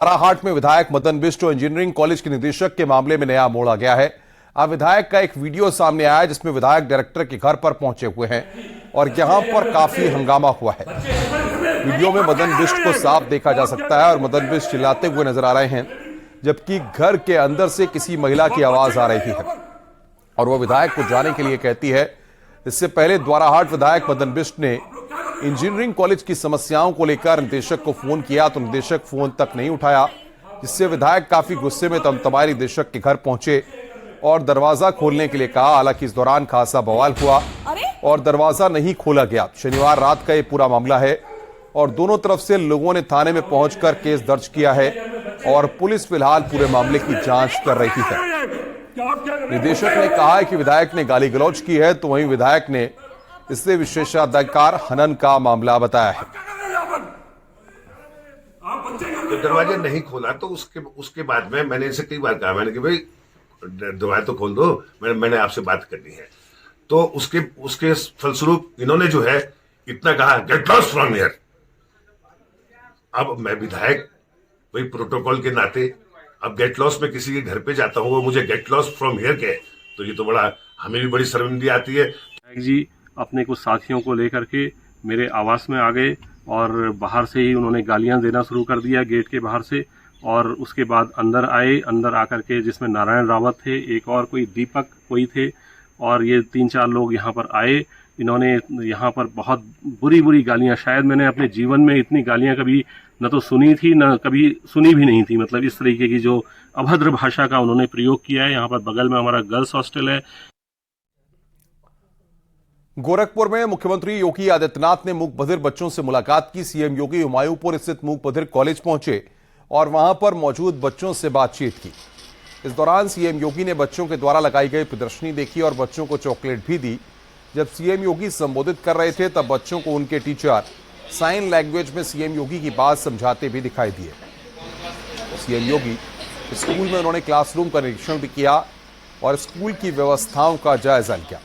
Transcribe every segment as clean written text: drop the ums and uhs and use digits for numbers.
बाराहाट में विधायक मदन बिष्ट और इंजीनियरिंग कॉलेज के निदेशक के मामले में नया मोड़ आ गया है। अब विधायक का एक वीडियो सामने आया जिसमें विधायक डायरेक्टर के घर पर पहुंचे हुए हैं और यहां पर काफी हंगामा हुआ है। वीडियो में मदन बिष्ट को साफ देखा जा सकता है और मदन बिष्ट चिल्लाते हुए नजर आ रहे हैं, जबकि घर के अंदर से किसी महिला की आवाज आ रही है और वह विधायक को जाने के लिए कहती है। इससे पहले द्वाराहाट विधायक मदन बिष्ट ने इंजीनियरिंग कॉलेज की समस्याओं को लेकर निदेशक को फोन किया तो निदेशक फोन तक नहीं उठाया, जिससे विधायक काफी गुस्से में तमतमाए निदेशक के घर पहुंचे और दरवाजा खोलने के लिए कहा। हालांकि इस दौरान खासा बवाल हुआ और दरवाजा नहीं खोला गया। शनिवार रात का ये पूरा मामला है और दोनों तरफ से लोगों ने थाने में पहुंचकर केस दर्ज किया है और पुलिस फिलहाल पूरे मामले की जांच कर रही है। निदेशक ने कहा है कि विधायक ने गाली गलौज की है, तो वहीं विधायक ने इससे विशेषाधिकार हनन का मामला बताया है। तो दरवाजा नहीं खोला तो उसके बाद में मैंने इसे कई बार कहा, मैंने कि भाई दरवाजा तो खोल दो, मैंने आपसे बात करनी है। तो उसके फलस्वरूप इन्होंने जो है इतना कहा, गेट लॉस्ट फ्रॉम हियर। अब मैं विधायक वही प्रोटोकॉल के नाते अब गेट लॉस्ट में किसी के घर पे जाता हूँ, वो मुझे गेट लॉस्ट फ्रॉम हियर कहे, तो ये तो बड़ा हमें भी बड़ी शर्मिंदगी आती है। जी अपने कुछ साथियों को लेकर के मेरे आवास में आ गए और बाहर से ही उन्होंने गालियां देना शुरू कर दिया गेट के बाहर से, और उसके बाद अंदर आए। अंदर आकर के जिसमें नारायण रावत थे, एक और कोई दीपक कोई थे, और ये 3-4 लोग यहाँ पर आए। इन्होंने यहाँ पर बहुत बुरी बुरी गालियां, शायद मैंने अपने जीवन में इतनी गालियां कभी न तो सुनी थी न कभी सुनी भी नहीं थी। मतलब इस तरीके की जो अभद्र भाषा का उन्होंने प्रयोग किया है। यहाँ पर बगल में हमारा गर्ल्स हॉस्टल है। गोरखपुर में मुख्यमंत्री योगी आदित्यनाथ ने मूक बधिर बच्चों से मुलाकात की। सीएम योगी हुमायूंपुर स्थित मूक बधिर कॉलेज पहुंचे और वहां पर मौजूद बच्चों से बातचीत की। इस दौरान सीएम योगी ने बच्चों के द्वारा लगाई गई प्रदर्शनी देखी और बच्चों को चॉकलेट भी दी। जब सीएम योगी संबोधित कर रहे थे तब बच्चों को उनके टीचर साइन लैंग्वेज में सीएम योगी की बात समझाते भी दिखाई दिए। सीएम योगी स्कूल में उन्होंने क्लासरूम का निरीक्षण भी किया और स्कूल की व्यवस्थाओं का जायजा लिया।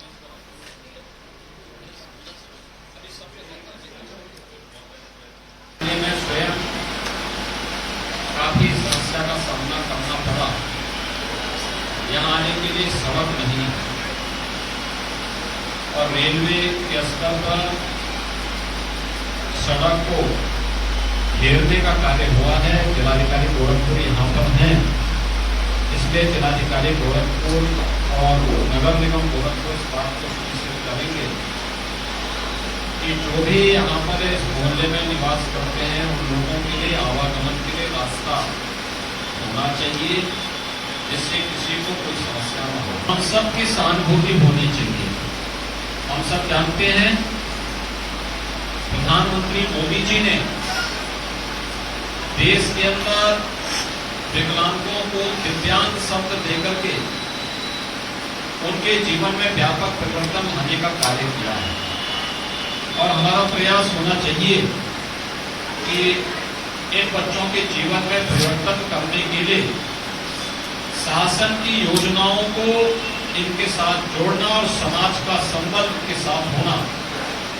काफी समस्या का सामना करना पड़ा। यहाँ आने के लिए सड़क नहीं, और रेलवे के स्तर पर सड़क को घेरने का कार्य हुआ है। जिलाधिकारी गोरखपुर यहाँ पर हैं, इसलिए जिलाधिकारी गोरखपुर और नगर निगम गोरखपुर इस बात को सुनिश्चित करेंगे कि जो भी यहाँ पर इस मोहल्ले में निवास करते हैं उन लोगों के लिए आवागमन के लिए रास्ता होना चाहिए, जिससे किसी को कोई समस्या न हो। हम सब की सहानुभूति होनी चाहिए। हम सब जानते हैं प्रधानमंत्री मोदी जी ने देश के अंदर विकलांगों को दिव्यांग शब्द देकर के उनके जीवन में व्यापक परिवर्तन लाने का कार्य किया है, और हमारा प्रयास होना चाहिए कि इन बच्चों के जीवन में परिवर्तन करने के लिए शासन की योजनाओं को इनके साथ जोड़ना और समाज का संबंध के साथ होना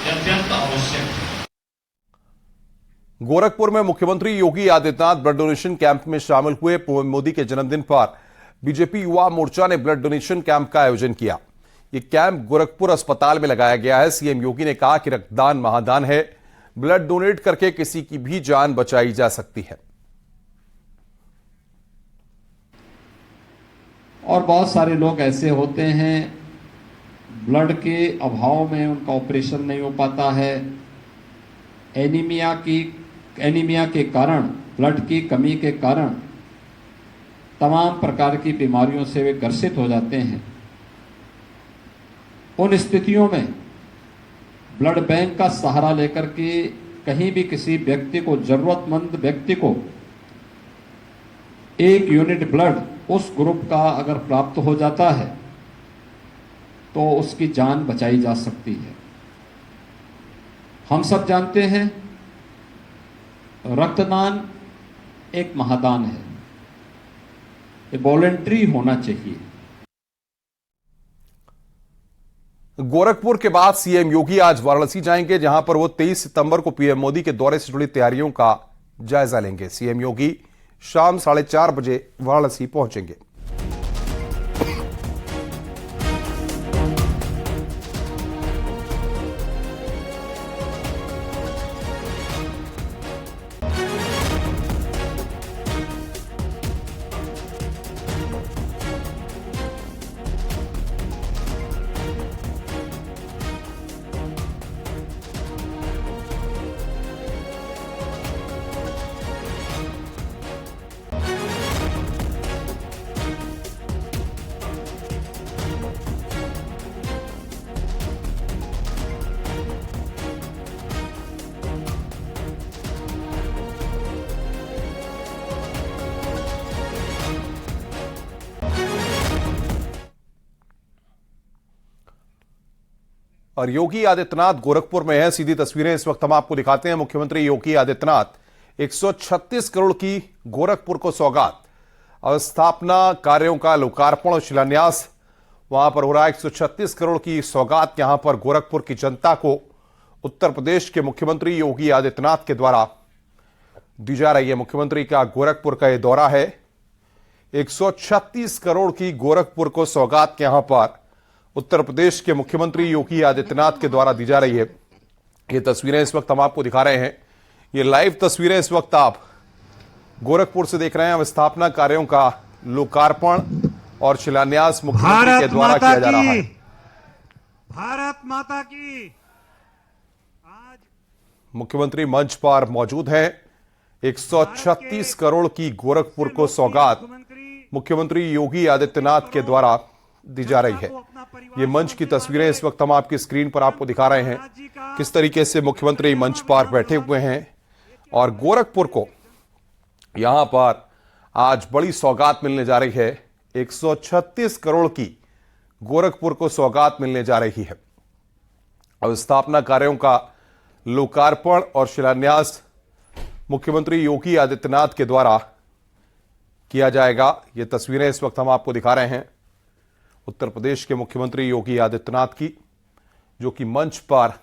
अत्यंत आवश्यक है। गोरखपुर में मुख्यमंत्री Yogi Adityanath blood donation camp में शामिल हुए। पीएम मोदी के जन्मदिन पर बीजेपी युवा मोर्चा ने ब्लड डोनेशन कैंप का आयोजन किया। ये कैंप गोरखपुर अस्पताल में लगाया गया है। सीएम योगी ने कहा कि रक्तदान महादान है, ब्लड डोनेट करके किसी की भी जान बचाई जा सकती है। और बहुत सारे लोग ऐसे होते हैं ब्लड के अभाव में उनका ऑपरेशन नहीं हो पाता है। एनीमिया के कारण, ब्लड की कमी के कारण तमाम प्रकार की बीमारियों से वे ग्रसित हो जाते हैं। उन स्थितियों में ब्लड बैंक का सहारा लेकर के कहीं भी किसी व्यक्ति को, जरूरतमंद व्यक्ति को 1 यूनिट ब्लड उस ग्रुप का अगर प्राप्त हो जाता है तो उसकी जान बचाई जा सकती है। हम सब जानते हैं रक्तदान एक महादान है, ये वॉलंटरी होना चाहिए। गोरखपुर के बाद सीएम योगी आज वाराणसी जाएंगे, जहां पर वो 23 सितंबर को पीएम मोदी के दौरे से जुड़ी तैयारियों का जायजा लेंगे। सीएम योगी शाम 4:30 बजे वाराणसी पहुंचेंगे। और योगी आदित्यनाथ गोरखपुर में हैं। सीधी तस्वीरें इस वक्त हम आपको दिखाते हैं। मुख्यमंत्री योगी आदित्यनाथ 136 करोड़ की गोरखपुर को सौगात, स्थापना कार्यों का लोकार्पण और शिलान्यास वहां पर हो रहा है। 136 करोड़ की सौगात यहां पर गोरखपुर की जनता को उत्तर प्रदेश के मुख्यमंत्री योगी आदित्यनाथ के द्वारा दी जा रही है। मुख्यमंत्री का गोरखपुर का यह दौरा है। 136 करोड़ की गोरखपुर को सौगात यहां पर उत्तर प्रदेश के मुख्यमंत्री योगी आदित्यनाथ के द्वारा दी जा रही है। ये तस्वीरें इस वक्त हम आपको दिखा रहे हैं। ये लाइव तस्वीरें इस वक्त आप गोरखपुर से देख रहे हैं। स्थापना कार्यों का लोकार्पण और शिलान्यास मुख्यमंत्री के द्वारा किया जा रहा है। भारत माता की। आज मुख्यमंत्री मंच पर मौजूद हैं। 136 करोड़ की गोरखपुर को सौगात मुख्यमंत्री योगी आदित्यनाथ के द्वारा दी जा रही है। ये मंच की तस्वीरें इस वक्त हम आपकी स्क्रीन पर आपको दिखा रहे हैं, किस तरीके से मुख्यमंत्री मंच पर बैठे हुए हैं और गोरखपुर को यहां पर आज बड़ी सौगात मिलने जा रही है। 136 करोड़ की गोरखपुर को सौगात मिलने जा रही है। अब स्थापना कार्यों का लोकार्पण और शिलान्यास मुख्यमंत्री योगी आदित्यनाथ के द्वारा किया जाएगा। ये तस्वीरें इस वक्त हम आपको दिखा रहे हैं उत्तर प्रदेश के मुख्यमंत्री योगी आदित्यनाथ की, जो कि मंच पर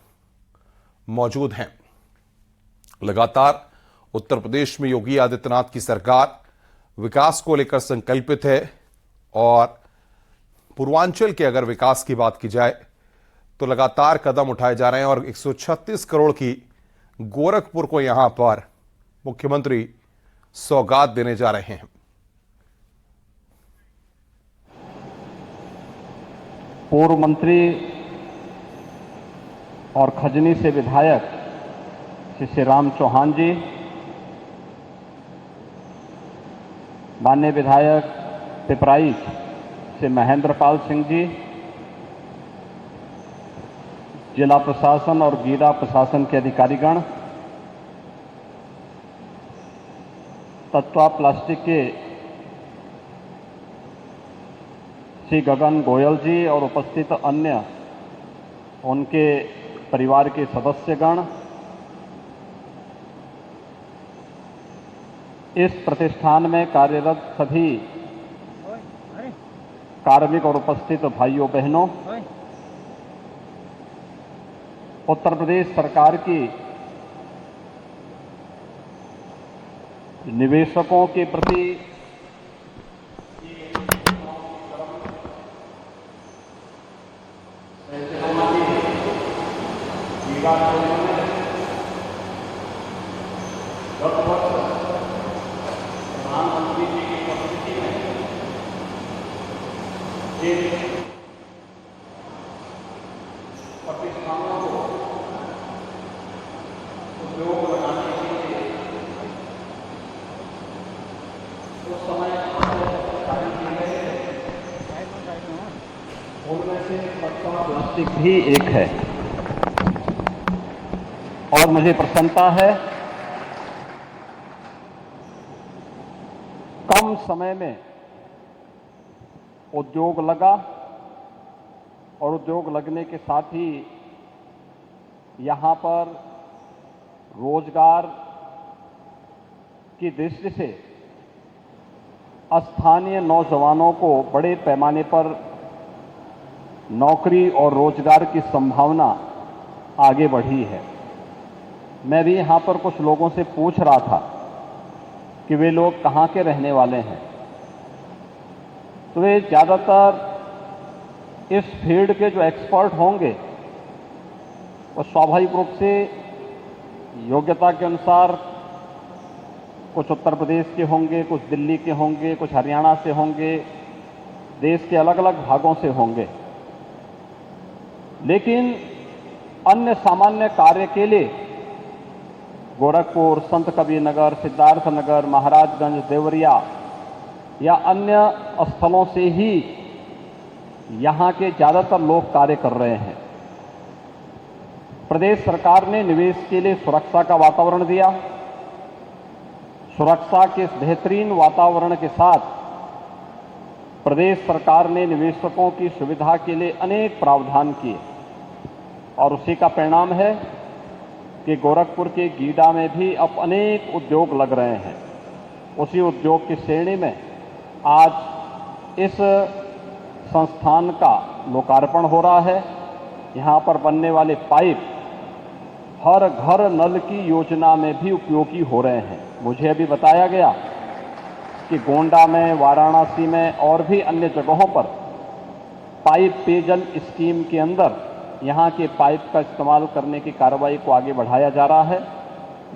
मौजूद हैं। लगातार उत्तर प्रदेश में योगी आदित्यनाथ की सरकार विकास को लेकर संकल्पित है और पूर्वांचल के अगर विकास की बात की जाए तो लगातार कदम उठाए जा रहे हैं और 136 करोड़ की गोरखपुर को यहां पर मुख्यमंत्री सौगात देने जा रहे हैं। पूर्व मंत्री और खजनी से विधायक श्री श्रीराम चौहान जी, माननीय विधायक पिपराइच से महेंद्र पाल सिंह जी, जिला प्रशासन और गीरा प्रशासन के अधिकारीगण, तत्वा प्लास्टिक के श्री गगन गोयल जी और उपस्थित अन्य उनके परिवार के सदस्यगण, इस प्रतिष्ठान में कार्यरत सभी कार्मिक और उपस्थित भाइयों बहनों, उत्तर प्रदेश सरकार की निवेशकों के प्रति प्रधानमंत्री जी की उपस्थिति में प्रतिष्ठानों को उद्योग लगाने के लिए उस समय उनमें से प्लास्टिक भी एक है। और मुझे प्रसन्नता है, कम समय में उद्योग लगा और उद्योग लगने के साथ ही यहां पर रोजगार की दृष्टि से स्थानीय नौजवानों को बड़े पैमाने पर नौकरी और रोजगार की संभावना आगे बढ़ी है। मैं भी यहां पर कुछ लोगों से पूछ रहा था कि वे लोग कहाँ के रहने वाले हैं, तो वे ज़्यादातर इस फील्ड के जो एक्सपर्ट होंगे वो स्वाभाविक रूप से योग्यता के अनुसार कुछ उत्तर प्रदेश के होंगे, कुछ दिल्ली के होंगे, कुछ हरियाणा से होंगे, देश के अलग अलग भागों से होंगे। लेकिन अन्य सामान्य कार्य के लिए गोरखपुर, संत कबीरनगर, सिद्धार्थनगर, महाराजगंज, देवरिया या अन्य स्थलों से ही यहाँ के ज़्यादातर लोग कार्य कर रहे हैं। प्रदेश सरकार ने निवेश के लिए सुरक्षा का वातावरण दिया। सुरक्षा के इस बेहतरीन वातावरण के साथ प्रदेश सरकार ने निवेशकों की सुविधा के लिए अनेक प्रावधान किए और उसी का परिणाम है कि गोरखपुर के गीडा में भी अब अनेक उद्योग लग रहे हैं। उसी उद्योग की श्रेणी में आज इस संस्थान का लोकार्पण हो रहा है। यहाँ पर बनने वाले पाइप हर घर नल की योजना में भी उपयोगी हो रहे हैं। मुझे अभी बताया गया कि गोंडा में, वाराणसी में और भी अन्य जगहों पर पाइप पेयजल स्कीम के अंदर यहाँ के पाइप का इस्तेमाल करने की कार्रवाई को आगे बढ़ाया जा रहा है।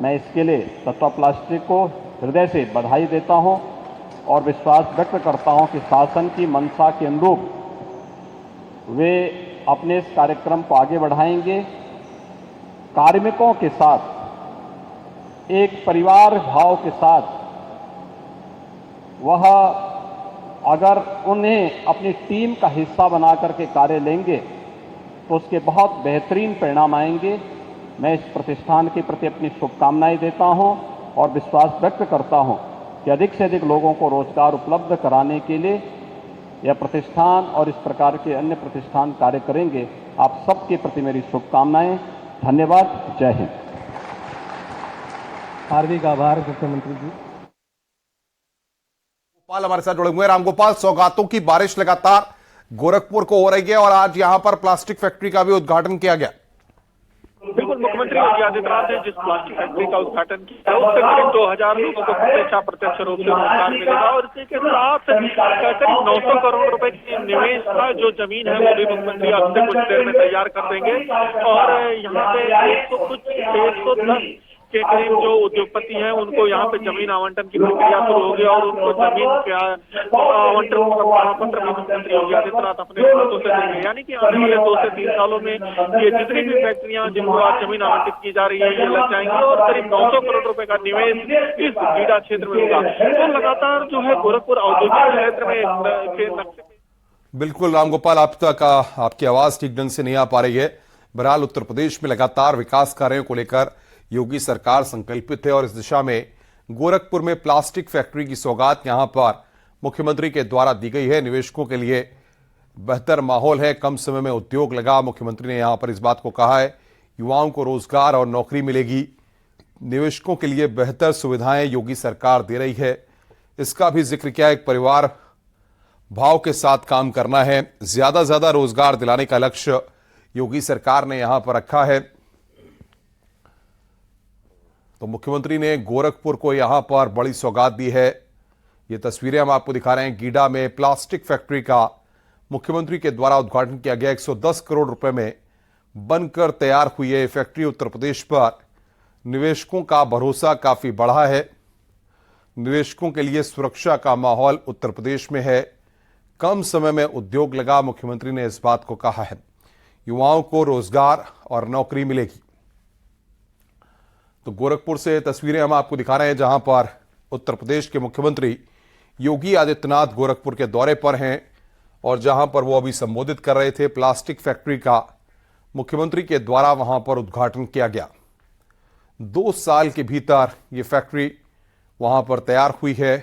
मैं इसके लिए तत्वा प्लास्टिक को हृदय से बधाई देता हूँ और विश्वास व्यक्त करता हूँ कि शासन की मंशा के अनुरूप वे अपने इस कार्यक्रम को आगे बढ़ाएंगे। कार्मिकों के साथ एक परिवार भाव के साथ वह अगर उन्हें अपनी टीम का हिस्सा बना करके कार्य लेंगे तो उसके बहुत बेहतरीन परिणाम आएंगे। मैं इस प्रतिष्ठान के प्रति अपनी शुभकामनाएं देता हूं और विश्वास व्यक्त करता हूं कि अधिक से अधिक लोगों को रोजगार उपलब्ध कराने के लिए यह प्रतिष्ठान और इस प्रकार के अन्य प्रतिष्ठान कार्य करेंगे। आप सबके प्रति मेरी शुभकामनाएं। धन्यवाद। जय हिंद। हार्दिक आभार मुख्यमंत्री जी। गोपाल हमारे साथ जुड़े हुए हैं। रामगोपाल, सौगातों की बारिश लगातार गोरखपुर को हो रही है और आज यहां पर प्लास्टिक फैक्ट्री का भी उद्घाटन किया गया। बिल्कुल, मुख्यमंत्री योगी आदित्यनाथ ने जिस प्लास्टिक फैक्ट्री का उद्घाटन किया उससे करीब 2000 लोगों को प्रत्यक्ष रूप से रोजगार मिलेगा और इसी के साथ करीब 900 करोड़ रुपए की निवेश का जो जमीन है वो भी मुख्यमंत्री अब से कुछ देर में तैयार कर देंगे और यहाँ पे 110 के करीब जो उद्योगपति हैं उनको यहाँ पे जमीन आवंटन की प्रक्रिया शुरू होगी और उनको जमीन का आवंटन पत्र भी मुख्यमंत्री योगी आदित्यनाथ अपने हाथों से देंगे। यानी कि आने वाले 2 से 3 सालों में ये जितनी भी फैक्ट्रियां जिनको आज जमीन आवंटित की जा रही है ये लग जाएंगी और करीब 900 करोड़ रुपए का निवेश इस गीडा क्षेत्र में होगा। तो लगातार जो है गोरखपुर औद्योगिक क्षेत्र में बिल्कुल रामगोपाल, आप तक आपकी आवाज ठीक ढंग से नहीं आ पा रही है। बहरहाल उत्तर प्रदेश में लगातार विकास कार्यों को लेकर योगी सरकार संकल्पित है और इस दिशा में गोरखपुर में प्लास्टिक फैक्ट्री की सौगात यहां पर मुख्यमंत्री के द्वारा दी गई है। निवेशकों के लिए बेहतर माहौल है, कम समय में उद्योग लगा। मुख्यमंत्री ने यहां पर इस बात को कहा है, युवाओं को रोजगार और नौकरी मिलेगी। निवेशकों के लिए बेहतर सुविधाएं योगी सरकार दे रही है। इसका भी जिक्र किया, एक परिवार भाव के साथ काम करना है, ज्यादा से ज्यादा रोजगार दिलाने का लक्ष्य योगी सरकार ने यहां पर रखा है। तो मुख्यमंत्री ने गोरखपुर को यहां पर बड़ी सौगात दी है। ये तस्वीरें हम आपको दिखा रहे हैं। गीडा में प्लास्टिक फैक्ट्री का मुख्यमंत्री के द्वारा उद्घाटन किया गया। 110 करोड़ रुपए में बनकर तैयार हुई है फैक्ट्री। उत्तर प्रदेश पर निवेशकों का भरोसा काफी बढ़ा है। निवेशकों के लिए सुरक्षा का माहौल उत्तर प्रदेश में है। कम समय में उद्योग लगा। मुख्यमंत्री ने इस बात को कहा है, युवाओं को रोजगार और नौकरी मिलेगी। तो गोरखपुर से तस्वीरें हम आपको दिखा रहे हैं जहां पर उत्तर प्रदेश के मुख्यमंत्री योगी आदित्यनाथ गोरखपुर के दौरे पर हैं और जहां पर वो अभी संबोधित कर रहे थे। प्लास्टिक फैक्ट्री का मुख्यमंत्री के द्वारा वहां पर उद्घाटन किया गया। 2 साल के भीतर ये फैक्ट्री वहां पर तैयार हुई है।